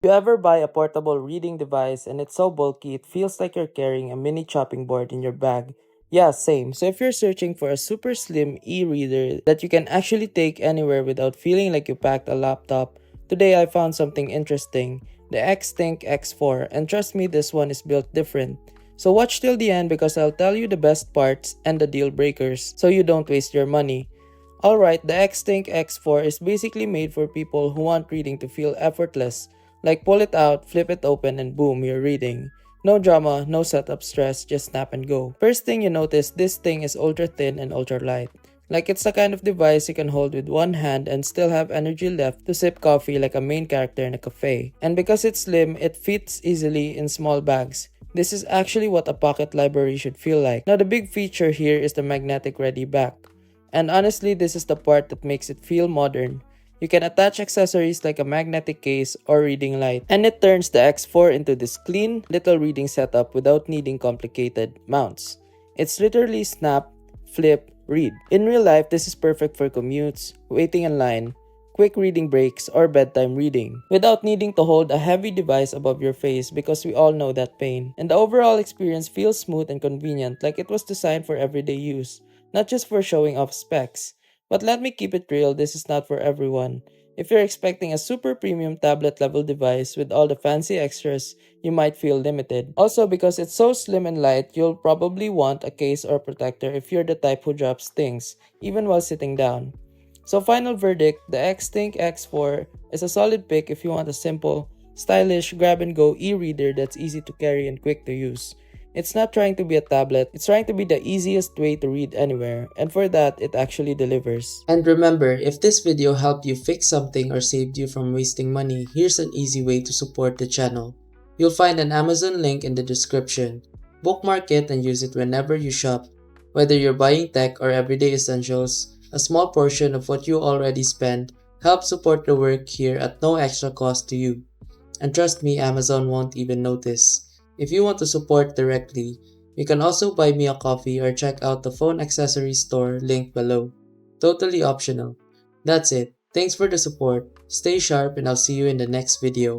You ever buy a portable reading device and it's so bulky it feels like you're carrying a mini chopping board in your bag? Yeah, same. So if you're searching for a super slim e-reader that you can actually take anywhere without feeling like you packed a laptop, today I found something interesting. The Xteink X4, and trust me, this one is built different. So watch till the end because I'll tell you the best parts and the deal breakers so you don't waste your money. Alright, the Xteink X4 is basically made for people who want reading to feel effortless. Like pull it out, flip it open, and boom, you're reading. No drama, no setup stress, just snap and go. First thing you notice, this thing is ultra thin and ultra light. Like it's the kind of device you can hold with one hand and still have energy left to sip coffee like a main character in a cafe. And because it's slim, it fits easily in small bags. This is actually what a pocket library should feel like. Now the big feature here is the magnetic ready back. And honestly, this is the part that makes it feel modern. You can attach accessories like a magnetic case or reading light, and it turns the X4 into this clean little reading setup without needing complicated mounts. It's literally snap, flip, read. In real life, this is perfect for commutes, waiting in line, quick reading breaks, or bedtime reading, without needing to hold a heavy device above your face because we all know that pain. And the overall experience feels smooth and convenient, like it was designed for everyday use, not just for showing off specs. But let me keep it real, this is not for everyone. If you're expecting a super premium tablet level device with all the fancy extras, you might feel limited. Also, because it's so slim and light, you'll probably want a case or protector if you're the type who drops things, even while sitting down. So final verdict, the Xteink X4 is a solid pick if you want a simple, stylish, grab-and-go e-reader that's easy to carry and quick to use. It's not trying to be a tablet, it's trying to be the easiest way to read anywhere, and for that, it actually delivers. And remember, if this video helped you fix something or saved you from wasting money, here's an easy way to support the channel. You'll find an Amazon link in the description. Bookmark it and use it whenever you shop. Whether you're buying tech or everyday essentials, a small portion of what you already spend helps support the work here at no extra cost to you. And trust me, Amazon won't even notice. If you want to support directly, you can also buy me a coffee or check out the phone accessory store linked below. Totally optional. That's it. Thanks for the support. Stay sharp and I'll see you in the next video.